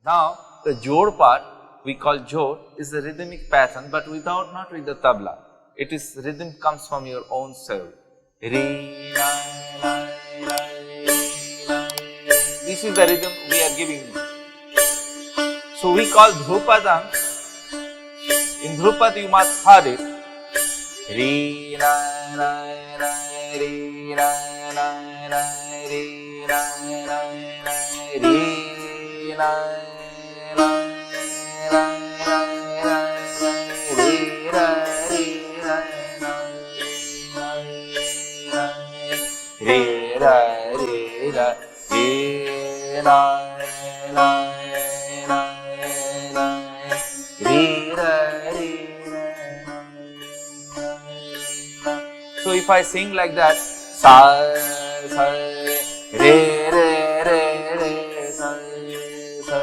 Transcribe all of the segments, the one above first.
Now, the jod part we call jod is the rhythmic pattern, but not with the tabla. It is rhythm comes from your own soul. Re, la, la, la, la. This is the rhythm we are giving you. So we call Dhrupadam. In Dhrupad you must have it. Re, la, la, la, re, la, la, la, re, la, la, la, re, la, la, la, la, re, la, re, la, re, la, re, la, la, la, la, re, la, re, la. So if I sing like that, sa, sa, re, re, re, re, sa, sa,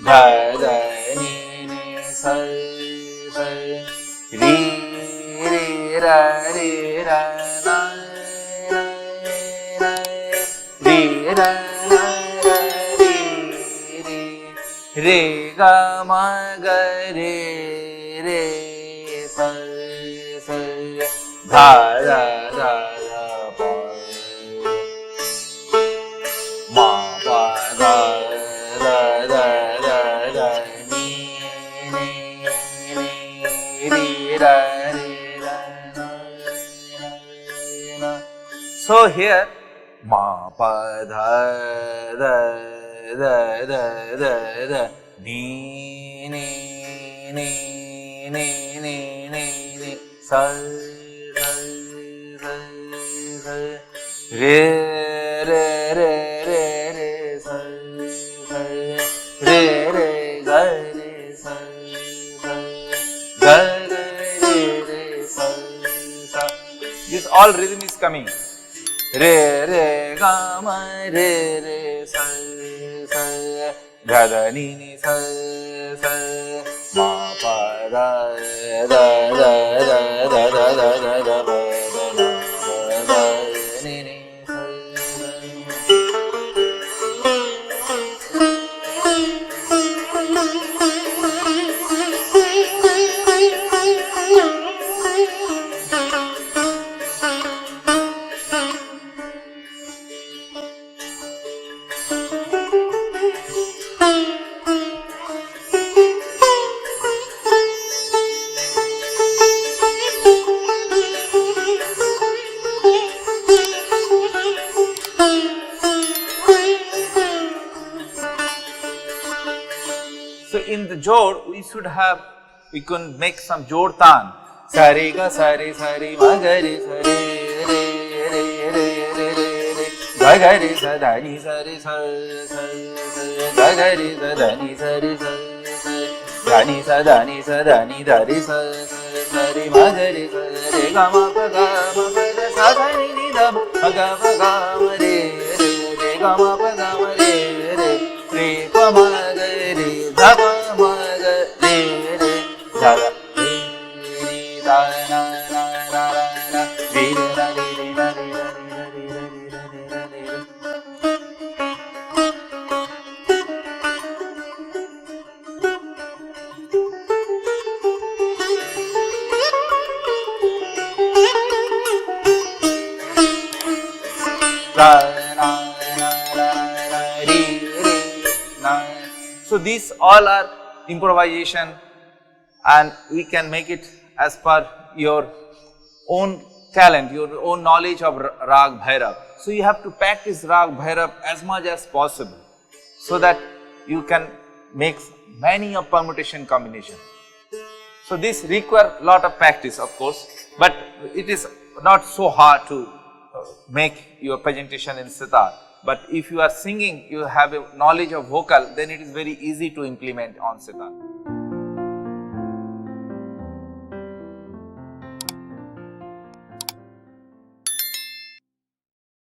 dha, dha, ni, ni, sa, sa, re, re, ra, re, ra, na, ra, ra, re, ra, na, ra, re, ga, ma, ga, re, sa, sa, dha, dha, dha, dha, pa, ma, pa, dha, dha, dha, dha, dha, ni, ni, ni, re, ra, re, ra, na, na. So here, ma, pa, dha, dha, dha, dha, dha, dha, ni, ni, ni, ni, ni, ni, ni, sa, sa, sa, sa, re, re, re, re, re, sa, sa, re, re, ga, re, sa, sa, ga, ga, re, re, sa, sa. This all rhythm is coming. Re, re, ga, ma, re, re, sa, sa, ga, da, ni, ni, sa, sa, ma, pa, da, da, da, da, da, da, da, da, da, ba, da, da, da, ni, ni, sa, in the jod, we can make some jod tan. Sari ga sari sari ma ga re sari re re re re re re ga ga re sa da ni sa re sa sa ga ga re sa da ni sa re sa da ni sa da ni sa da ni da re sa sa re ma ga re sa re ga ma pa ga re sa sa ni ni da ma ga ma re re re ga ma pa ga ma re re re pa ma ga re dha pa ma ga re re dha re re da na na na na re re da re re da re re da re re da re da re re. So these all are improvisation, and we can make it as per your own talent, your own knowledge of Raag Bhairav. So you have to practice Raag Bhairav as much as possible, so that you can make many a permutation combination. So this require lot of practice, of course, but it is not so hard to make your presentation in sitar. But if you are singing, you have a knowledge of vocal, then it is very easy to implement on sitar.